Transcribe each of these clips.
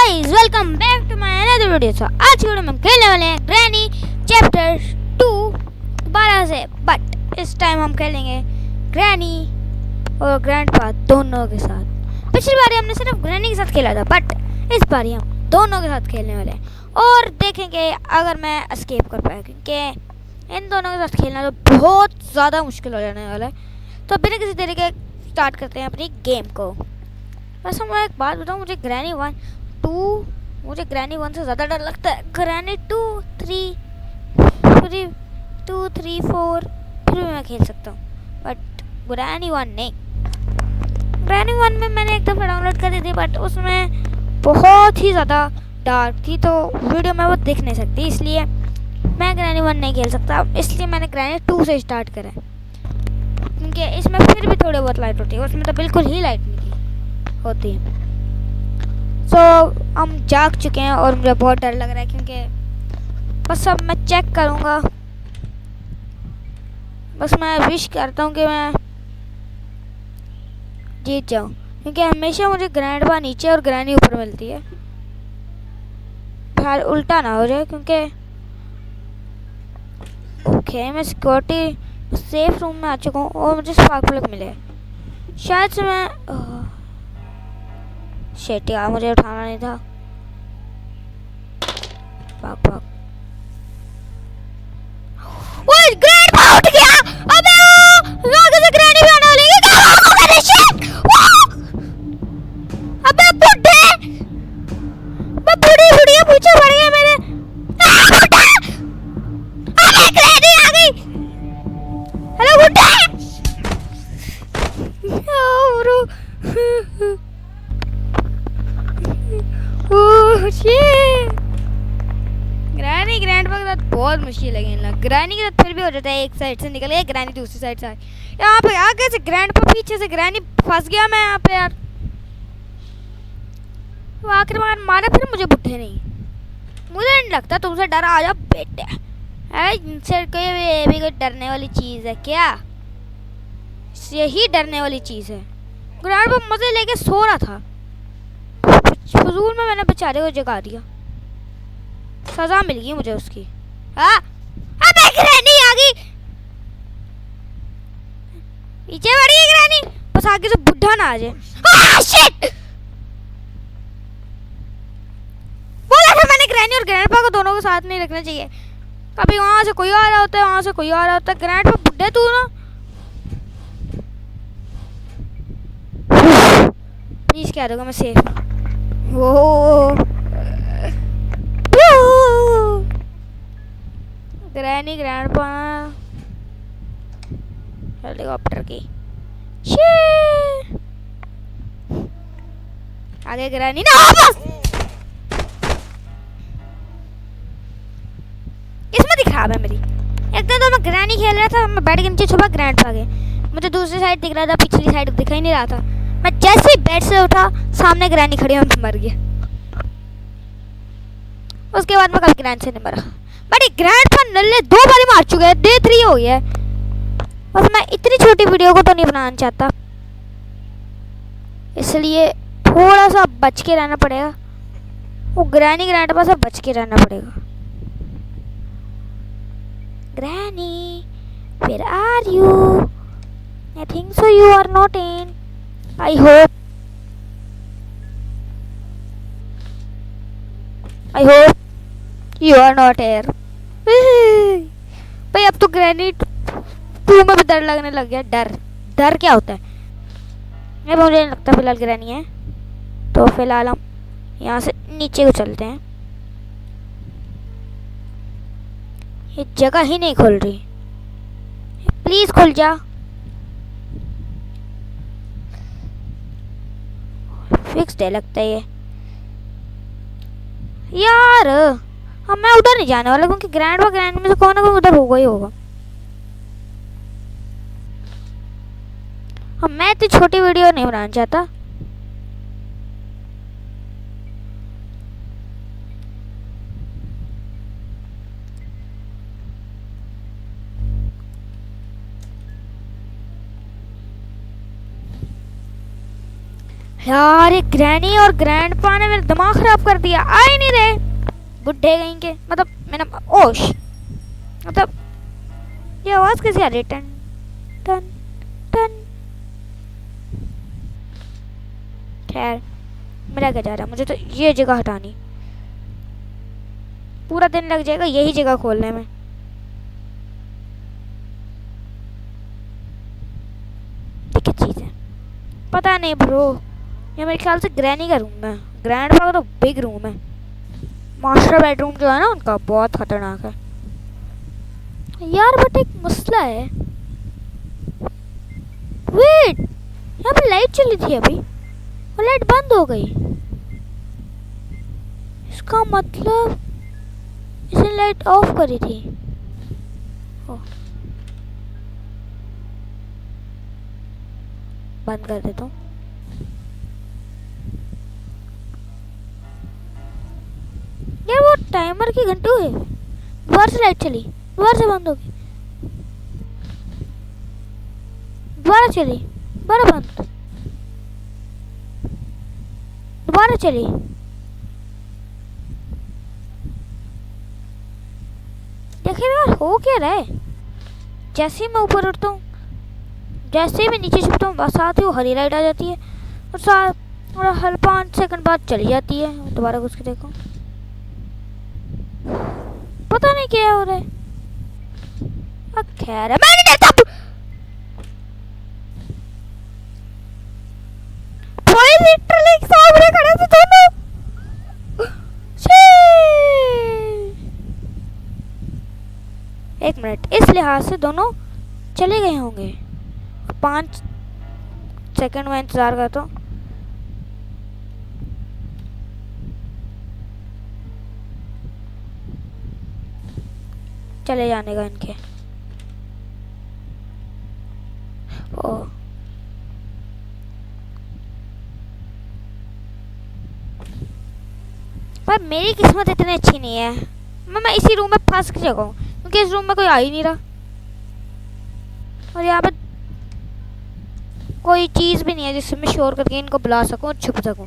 Guys welcome back to my another video. So आज की video में हम खेलने वाले हैं ग्रैनी चैप्टर 2 दोबारा से, बट इस टाइम हम खेलेंगे ग्रैनी और ग्रैंडपा दोनों के साथ। पिछली बार हमने सिर्फ ग्रैनी के साथ खेला था, बट इस बार हम दोनों के साथ खेलने वाले हैं और देखेंगे अगर मैं एस्केप कर पाया, क्योंकि इन दोनों के साथ खेलना तो बहुत ज़्यादा मुश्किल हो जाने वाला है। तो बिना किसी तरीके स्टार्ट करते हैं अपनी गेम को। बस मैं एक बात बताऊँ, मुझे ग्रैनी 1 से ज़्यादा डर लगता है। ग्रैनी 2, 3 4 फिर भी मैं खेल सकता हूँ, बट ग्रैनी 1 नहीं। ग्रैनी 1 में मैंने एक दफ़ा डाउनलोड कर दी थी, बट उसमें बहुत ही ज़्यादा डार्क थी, तो वीडियो में वो दिख नहीं सकती, इसलिए मैं ग्रैनी 1 नहीं खेल सकता। इसलिए मैंने ग्रैनी 2 से स्टार्ट करा है, क्योंकि इसमें फिर भी थोड़ी बहुत लाइट होती है, उसमें तो बिल्कुल ही लाइट नहीं होती है। सो हम जाग चुके हैं और मुझे बहुत डर लग रहा है, क्योंकि बस अब मैं चेक करूँगा। बस मैं विश करता हूँ कि मैं जीत जाऊँ, क्योंकि हमेशा मुझे ग्रैंडपा नीचे और ग्रैनी ऊपर मिलती है। फिर उल्टा ना हो जाए, क्योंकि ओके मैं सिक्योरिटी सेफ रूम में आ चुका हूँ और मुझे स्पार्क प्लग मिले। शायद से मैं शेट यार, मुझे उठाना नहीं था। भाग भाग। ओए ग्रैंडपा उठ गया। अबे आगे से ग्रैनी भी आने वाली है। क्या भागो मेरे शेट। अबे बुड्ढे, मैं बूढ़ी पूछे पड़ गया मेरे। अबे ग्रैनी आ गई। हेलो बुड्ढे। ग्रैनी ग्रैंडपा के साथ बहुत मुश्किल है खेलना। ग्रैनी के साथ फिर भी हो जाता है, एक साइड से निकल गया, ग्रैनी दूसरी साइड से यहाँ पे आगे से ग्रैंडपा पीछे से, ग्रैनी फंस गया मैं यहाँ पे यार। वो आखिर मारा फिर मुझे बुड्ढे नहीं। मुझे नहीं लगता तुमसे डर आ जा बेटे। इनसे कोई डरने वाली चीज़ है क्या? यही डरने वाली चीज़ है। ग्रैंडपा मजे लेके सो रहा था, फजूल में मैंने बेचारे को जगा दिया। सजा मिल गई मुझे उसकी। हाँ अबे ग्रैनी आ गई, पीछे बढ़ी है ग्रैनी, बस आगे से बुढ़ा ना आ जाए। शिट, बोला था मैंने ग्रैनी और ग्रैंडपा को दोनों को साथ नहीं रखना चाहिए। कभी वहां से कोई आ रहा होता है, वहां से कोई आ रहा होता है। ग्रैंडपा बुढ़े तू ना, प्लीज कह दोगे मैं सेफ हूँ। वो ग्रैनी ग्रैंडपा हेलीकॉप्टर की आगे ग्रैनी ना वापस। किस्मत खराब है मेरी। एक दिन तो मैं ग्रैनी खेल रहा था, मैं बेड के नीचे छुपा, ग्रैंडपा गए। मुझे दूसरी साइड दिख रहा था, पिछली साइड दिखाई नहीं रहा था। मैं जैसे ही बेड से उठा, सामने ग्रैनी खड़ी, मैं मर गया। उसके बाद मैं कभी ग्रैंड से नहीं मरा, बट ग्रैंडपा नल्ले 2 बारी मार चुके हैं, डे 3 हो गया है। बस मैं इतनी छोटी वीडियो को तो नहीं बनाना चाहता, इसलिए थोड़ा सा बच के रहना पड़ेगा। वो ग्रैनी ग्रैंडपा से बच के रहना पड़ेगा। Granny where are you? I think so you are not in. I hope you are not here. भाई अब तो ग्रैनी 2 में भी डर लगने लग गया। डर क्या होता है? नहीं, मुझे नहीं लगता फिलहाल ग्रैनी है, तो फिलहाल हम यहाँ से नीचे को चलते हैं। ये जगह ही नहीं खुल रही, प्लीज खुल जा। फिक्स्ड है लगता है ये यार। हाँ मैं उधर नहीं जाने वाला, क्योंकि ग्रैंडपा ग्रैनी में से कौन ना कौन उधर होगा ही होगा। हाँ मैं इतनी छोटी वीडियो नहीं बनाना चाहता। यार ये ग्रैनी और ग्रैंडपा ने मेरा दिमाग खराब कर दिया, आ ही नहीं रहे बुढ़े कहीं के। मतलब मैंने ओश, मतलब ये आवाज कैसे आ रही है? टन टन टन। खैर मेरा क्या जा रहा है, मुझे तो ये जगह हटानी। पूरा दिन लग जाएगा यही जगह खोलने में। क्या चीज है पता नहीं ब्रो। ये मेरे ख्याल से ग्रैनी का रूम है, ग्रैंडपा का तो बिग रूम है। मास्टर बेडरूम जो है ना उनका बहुत खतरनाक है यार। बट एक मसला है, वेट, यहाँ पे लाइट चली थी अभी और लाइट बंद हो गई। इसका मतलब इसने लाइट ऑफ करी थी। बंद कर देता हूँ। यार वो टाइमर की घंटी हुई, दोबारा से लाइट चली, दोबारा से बंद हो गई, दोबारा चली, दोबारा बंद, दोबारा चली। देखिए यार हो क्या रहा है। जैसे ही मैं ऊपर उठता हूँ, जैसे ही मैं नीचे छुपता हूँ, बस साथ ही वो हरी लाइट आ जाती है और साथ और हर 5 सेकंड बाद चली जाती है। दोबारा घुस के देखो, पता नहीं क्या हो रहा है। खैर है, मैं नहीं देखता। भाई लिटरली सामने खड़े थे दोनों। एक मिनट, इस लिहाज से दोनों चले गए होंगे। 5 सेकंड में इंतजार करता हूँ। चले जाने का इनके। ओ पर मेरी किस्मत इतनी अच्छी नहीं है, मैं इसी रूम में फंस के जगह हूँ क्योंकि इस रूम में कोई आ ही नहीं रहा और यहाँ पे कोई चीज भी नहीं है जिससे मैं शोर करके इनको बुला सकूं और छुप सकूं।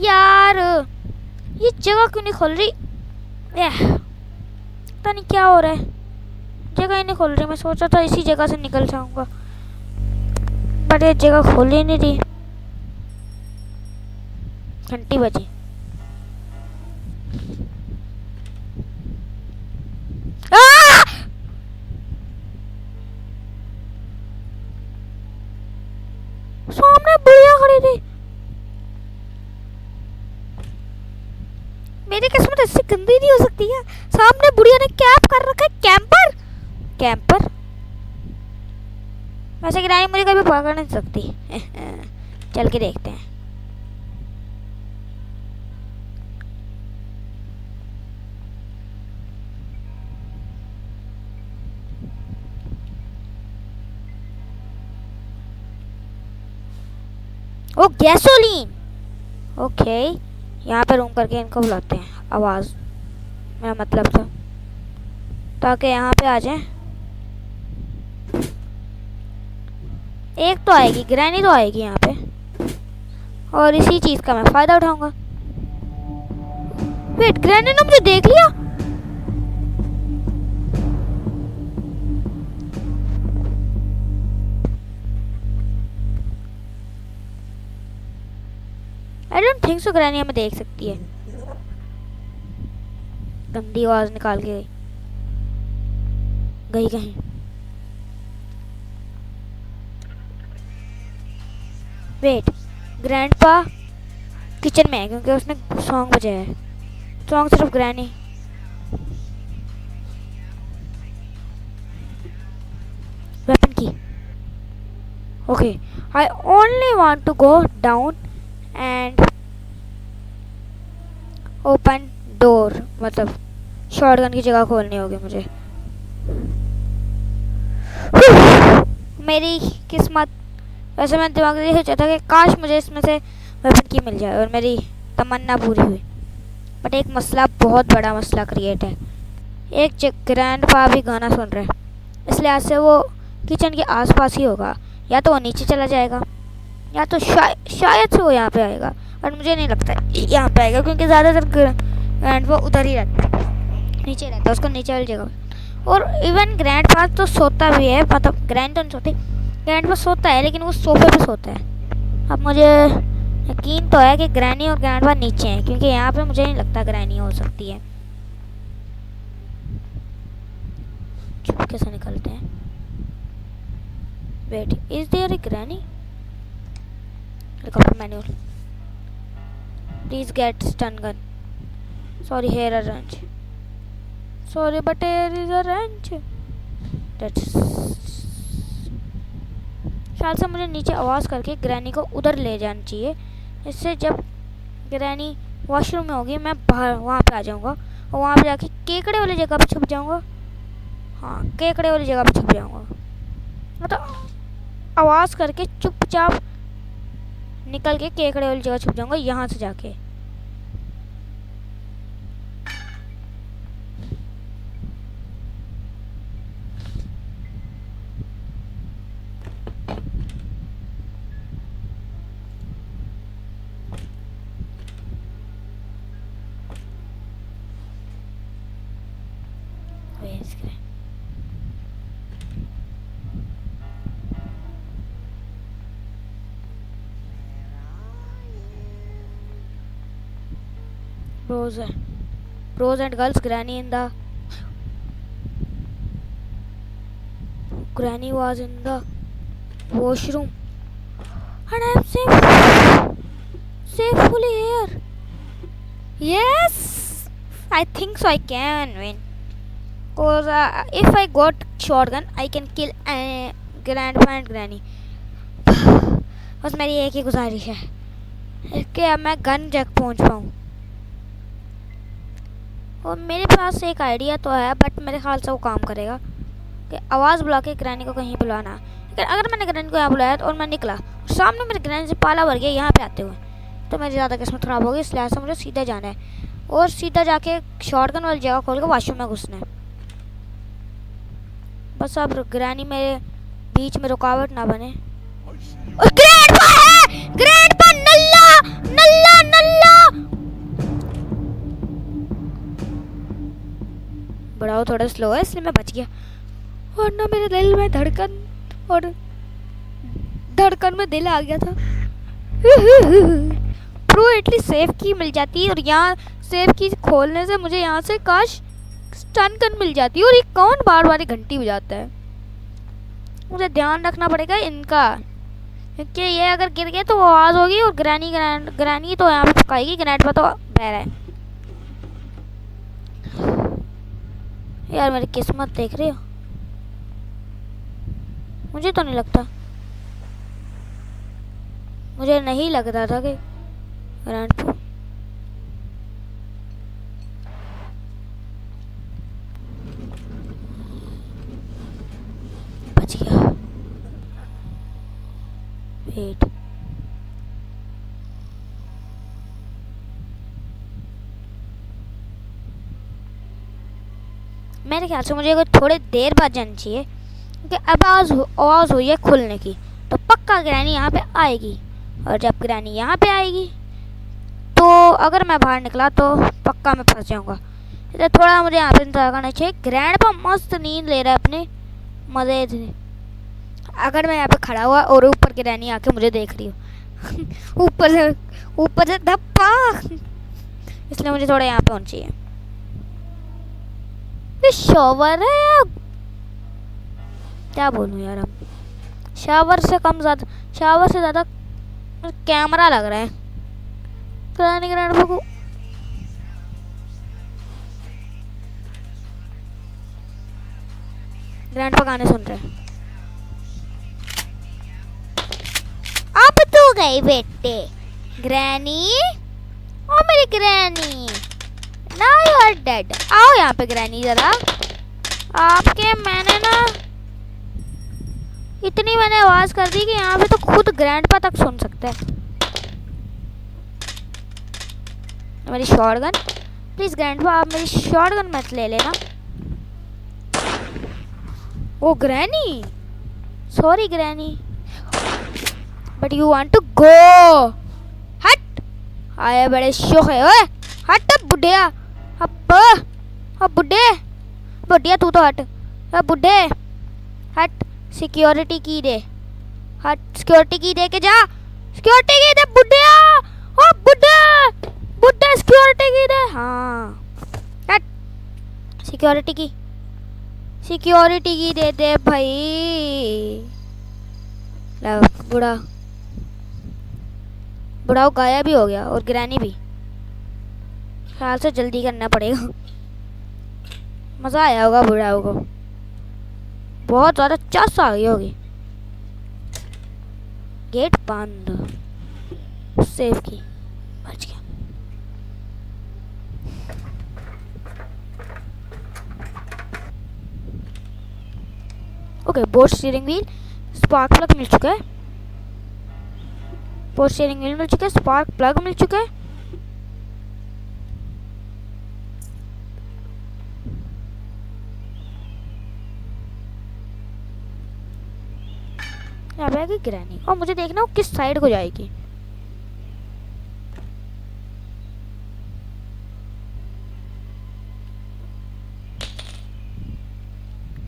यार ये जगह क्यों नहीं खुल रही? पता नहीं क्या हो रहा है, जगह ही नहीं खुल रही। मैं सोचा था इसी जगह से निकल जाऊंगा पर ये जगह खुल ही नहीं रही। घंटी बजी। सामने बुढ़िया खड़ी थी। मेरी किस्मत इससे गंदी नहीं हो सकती है। सामने बुढ़िया ने कैप कर रखा है, कैंपर। कैंपर वैसे गिराई मुझे कभी पकड़ नहीं सकती। चल के देखते हैं। ओ गैसोलीन, ओके यहाँ पे रूम करके इनको बुलाते हैं। आवाज मेरा मतलब था ताकि यहाँ पे आ जाए। एक तो आएगी, ग्रैनी तो आएगी यहाँ पे और इसी चीज का मैं फायदा उठाऊंगा। वेट, ग्रैनी ने मुझे देख लिया। I don't think so granny हमें देख सकती है। गंदी आवाज निकाल के गई कहीं। वेट, ग्रैंडपा किचन में है क्योंकि उसने सॉन्ग बजाया है। सॉन्ग सिर्फ ग्रैनी। वेपन की। Okay, I only want to go down and open door. मतलब शॉटगन की जगह खोलनी होगी मुझे। मेरी किस्मत, वैसे मैं दिमाग में सोचा था कि काश मुझे इसमें से वेपन की मिल जाए और मेरी तमन्ना पूरी हुई। बट एक मसला, बहुत बड़ा मसला क्रिएट है। एक ग्रैंडपा भी गाना सुन रहे हैं, इस लिहाज से वो किचन के आसपास ही होगा। या तो वो नीचे चला जाएगा या तो शायद से वो यहाँ पे आएगा, और मुझे नहीं लगता यहाँ पे आएगा क्योंकि ज़्यादातर ग्रैंडपा उधर ही रहता है, नीचे रहता है, उसको नीचे वाली जगह। और इवन ग्रैंडपा तो सोता भी है, मतलब ग्रैंड तो नहीं सोती, ग्रैंडपा सोता है लेकिन वो सोफे पे सोता है। अब मुझे यकीन तो है कि ग्रैनी और ग्रैंडपा नीचे हैं, क्योंकि यहाँ पे मुझे नहीं लगता ग्रैनी हो सकती है। चुपके से निकलते हैं। Wait, is there a granny? Helicopter manual, please get stun gun, sorry here a wrench, sorry but here is a wrench. शायद से मुझे नीचे आवाज़ करके ग्रैनी को उधर ले जाना चाहिए, इससे जब ग्रैनी वॉशरूम में होगी मैं बाहर वहाँ पे आ जाऊँगा और वहाँ पे जाके केकड़े वाली जगह पे छुप जाऊँगा। हाँ, केकड़े वाली जगह पे छुप जाऊँगा, मतलब आवाज़ करके चुपचाप निकल के केकड़े वाली जगह छुप जाऊँगा यहाँ से जाके। Bros and girls, Granny was in the washroom and I am safely here. Yes, I think so. I can win. Cause if I got shotgun, I can kill Grandpa and Granny. बस मेरी एक ही गुजारिश है कि अब मैं gun जग पहुंच पाऊँ। और मेरे पास एक आइडिया तो है, बट मेरे ख्याल से वो काम करेगा कि आवाज़ बुला के ग्रैनी को कहीं बुलाना। लेकिन अगर मैंने ग्रैनी को यहाँ बुलाया और मैं निकला, सामने मेरे ग्रैनी से पाला भर गया यहाँ पे आते हुए, तो मेरी ज़्यादा किस्मत ख़राब होगी। इसलिए ऐसा मुझे सीधा जाना है और सीधा जाके शॉटगन वाली जगह खोल के वॉशरूम में घुसना है। बस अब ग्रैनी मेरे बीच में रुकावट ना बने। ग्रैंडपा है! ग्रैंडपा नल्ला नल्ला नल्ला! बड़ा वो थोड़ा स्लो है इसलिए मैं बच गया, वरना मेरे दिल में धड़कन में दिल आ गया था। प्रो एटलीस्ट सेफ की मिल जाती और यहाँ सेफ की खोलने से मुझे यहाँ से काश स्टन गन मिल जाती। और ये कौन बार बार घंटी बजाता है? मुझे ध्यान रखना पड़ेगा इनका, क्योंकि ये अगर गिर गए तो वो आवाज़ होगी और ग्रैनी तो यहाँ पे पकाएगी, ग्रैंडपा तो बह रहा है। यार मेरी किस्मत देख रही हो? मुझे तो नहीं लगता, मुझे नहीं लग रहा था कि ग्रैंडपा बच गया। वेट, मेरे ख्याल से मुझे थोड़ी देर बाद जानी चाहिए, क्योंकि अब आवाज़ हुई है खुलने की, तो पक्का ग्रैनी यहाँ पे आएगी। और जब ग्रैनी यहाँ पे आएगी तो अगर मैं बाहर निकला तो पक्का मैं फंस जाऊँगा। इसलिए थोड़ा मुझे यहाँ पे इंतजार करना चाहिए। ग्रैंडपा मस्त नींद ले रहा है अपने मज़े से। अगर मैं यहाँ पे खड़ा हुआ और ऊपर ग्रैनी आके मुझे देख रही हो ऊपर से धप्पा, इसलिए मुझे थोड़ा यहाँ पे होना चाहिए। ये शॉवर है या क्या बोलूँ यार, हम शावर से ज़्यादा कैमरा लग रहा है। ग्रैंडपा को ग्रैंडपा गाने सुन रहे हैं। अब तो गई बेटे ग्रैनी, ओ मेरी granny, now you are dead. आओ यहाँ पे ग्रैनी जरा, आपके मैंने ना इतनी मैंने आवाज़ कर दी कि यहाँ पे तो खुद ग्रैंडपा तक सुन सकता है। मेरी शॉटगन, प्लीज़ ग्रैंडपा आप मेरी शॉटगन मत ले लेना। Oh granny, sorry granny, but you want to go. हट, आए बड़े शोक है। ओए हट बुढ़िया। अब बुढ़े, बुढ़िया तू तो हट। अब बुढ़े हट, सिक्योरिटी की दे। हट, सिक्योरिटी की दे के जा। सिक्योरिटी की दे बुढ़िया। ओ बुढ़े, बुढ़े सिक्योरिटी की दे। हाँ हट, सिक्योरिटी की, सिक्योरिटी की दे दे भाई। बुढ़ा, बुढ़ाओ गायब भी हो गया और ग्रैनी भी। ख्याल से जल्दी करना पड़ेगा। मज़ा आया होगा बुढ़ाओ को, बहुत ज़्यादा चस आ गई होगी। गेट बंद, सेव की, बच गया। Okay, board steering wheel, spark plug मिल चुका है। बोर्ड स्टीयरिंग व्हील मिल चुका है, स्पार्क प्लग मिल चुका है। यहाँ पे आएगी ग्रैनी और मुझे देखना वो किस साइड को जाएगी।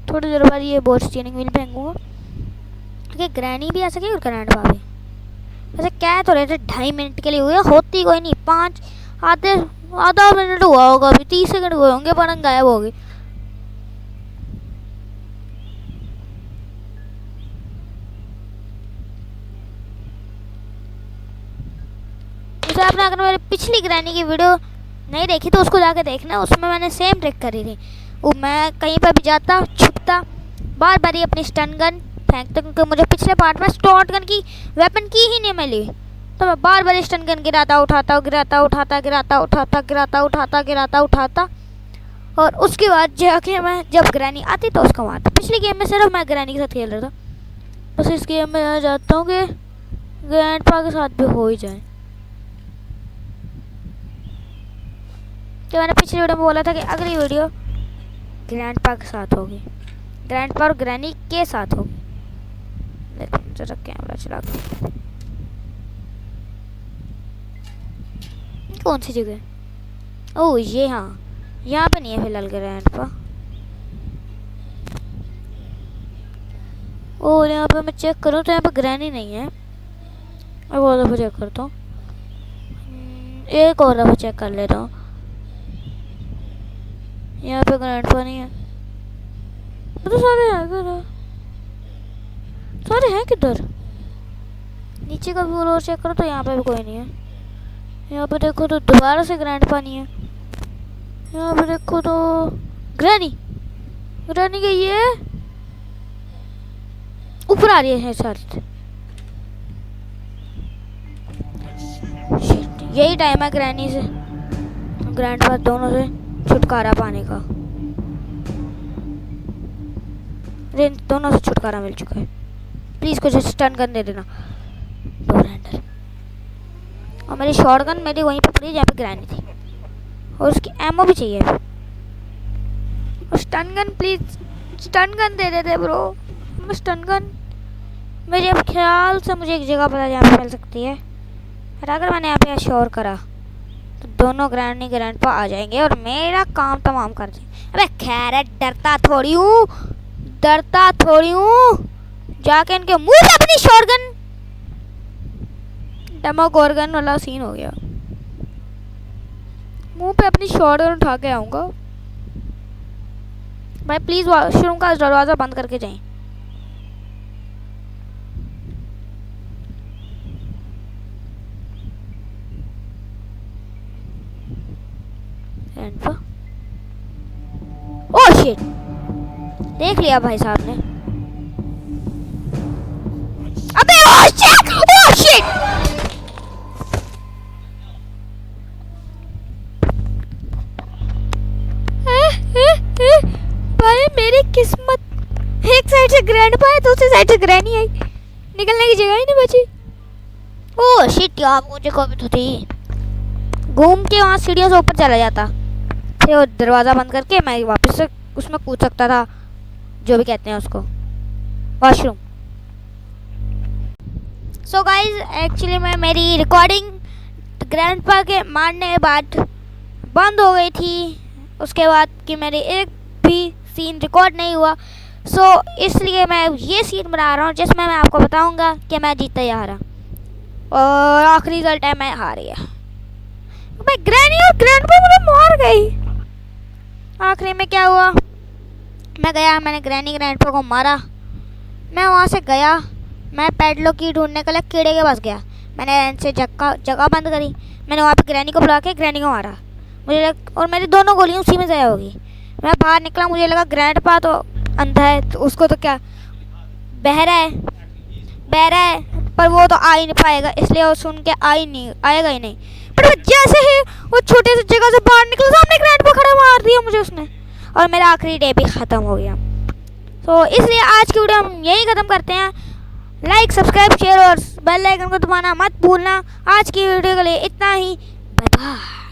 थोड़ी देर बाद ये बोर्ड स्टीयरिंग व्हील फेंकूंगा क्योंकि ग्रैनी भी आ सके और ग्रैंडपा भी। वैसे क्या तो रहे थे 2.5 मिनट के लिए हुए, होती कोई नहीं। 5 आधा मिनट हुआ होगा, अभी 30 सेकंड हुए होंगे, पलंग गायब होगी। जैसे आपने अगर मेरी पिछली ग्रैनी की वीडियो नहीं देखी तो उसको जाके देखना, उसमें मैंने सेम ट्रिक करी थी। वो मैं कहीं पर भी जाता, छुपता, बार बार ही अपनी स्टन गन फेंकता क्योंकि मुझे पिछले पार्ट में शॉर्ट गन की वेपन की ही नहीं मिली, तो मैं बार बार स्टन गन गिराता उठाता गिराता उठाता गिराता उठाता गिराता उठाता गिराता उठाता, और उसके बाद जाके मैं जब ग्रैनी आती तो उसको मारता। पिछली गेम में सिर्फ मैं ग्रैनी के साथ खेल रहा था, बस इस गेम में आ जाता हूँ कि ग्रैंडपा के साथ भी हो ही जाए। तो मैंने पिछली वीडियो में बोला था कि अगली वीडियो ग्रैंडपा के साथ होगी, ग्रैंडपा और ग्रैनी के साथ होगी। लेकिन जरा कैमरा चला के, कौन सी जगह? ओह ये, हाँ यहाँ पे नहीं है फिलहाल ग्रैंडपा। और यहाँ पे मैं चेक करूँ तो यहाँ पे ग्रैनी नहीं है। मैं और दफ़ा चेक करता हूँ, एक और दफ़ा चेक कर लेता हूँ। यहाँ पे ग्रैंडपा नहीं है, तो सारे हैं किधर? सारे हैं किधर? नीचे का व्यू और चेक करो तो यहाँ पे भी कोई नहीं है। यहाँ पे देखो तो दोबारा से ग्रैंडपा नहीं है। यहाँ पे देखो तो ग्रैनी, ग्रैनी गई है ऊपर आ रही है शायद। यही टाइम है ग्रैनी से ग्रैंडपा दोनों से छुटकारा पाने का। दोनों से छुटकारा मिल चुका है। प्लीज कुछ स्टन गन दे देना, डोर हैंडल। और मेरी शॉर्ट गन मेरी वहीं पे पड़ी जहाँ पे ग्रैनी थी, और उसकी एमओ भी चाहिए। और stun gun, please stun gun दे देते ब्रो। मैं स्टन गन, मेरे अब ख्याल से मुझे एक जगह पता जहाँ पे मिल सकती है, और अगर मैंने यहाँ पे श्योर करा तो दोनों ग्रैनी ग्रैंडपा आ जाएंगे और मेरा काम तमाम कर देंगे। अबे खैर डरता थोड़ी हूँ, डरता थोड़ी हूँ। जाके इनके मुंह पे अपनी शॉटगन, डेमोगोर्गन वाला सीन हो गया। मुंह पे अपनी शॉटगन उठा के आऊँगा। भाई प्लीज वॉशरूम का दरवाज़ा बंद करके जाएं। ओह शिट, देख लिया भाई साहब ने। अबे ओह शिट, ओह शिट। भाई मेरी किस्मत, एक साइड से ग्रैंडपा है, दूसरी साइड से ग्रैनी आई, निकलने की जगह ही नहीं बची। ओह शिट यार, मुझे कभी तो थी। घूम के वहाँ सीढ़ियों से ऊपर चला जाता, फिर वो दरवाज़ा बंद करके मैं वापस से उसमें कूद सकता था, जो भी कहते हैं उसको, वॉशरूम। सो गाइज एक्चुअली मैं मेरी रिकॉर्डिंग ग्रैंडपा के मारने के बाद बंद हो गई थी, उसके बाद कि मेरी एक भी सीन रिकॉर्ड नहीं हुआ। सो इसलिए मैं ये सीन बना रहा हूँ जिसमें मैं आपको बताऊँगा कि मैं जीता या हारा, और आखिरी रिजल्ट है मैं हार गया। मैं ग्रैनी और ग्रैंडपा मुझे मार गई। आखिरी में क्या हुआ, मैं गया, मैंने ग्रैनी ग्रैंडपा को मारा। मैं वहाँ से गया, मैं पेडलो की ढूंढने के लिए कीड़े के पास गया। मैंने से जगह बंद करी, मैंने वहाँ पे ग्रैनी को बुला के ग्रैनी को मारा। और मेरी दोनों गोलियाँ उसी में ज़ाया होगी। मैं बाहर निकला, मुझे लगा ग्रैंडपा तो अंधा है, तो उसको तो क्या बहरा है, पर वो तो आ ही नहीं पाएगा, इसलिए वो सुन के आएगा ही नहीं। पर जैसे ही वो छोटे से जगह से बाहर निकला, सामने ग्रैंडपा खड़ा, मार दिया मुझे उसने, और मेरा आखिरी डे भी ख़त्म हो गया। तो इसलिए आज की वीडियो हम यही ख़त्म करते हैं। लाइक, सब्सक्राइब, शेयर और बेल आइकन को दबाना मत भूलना। आज की वीडियो के लिए इतना ही। Bye bye.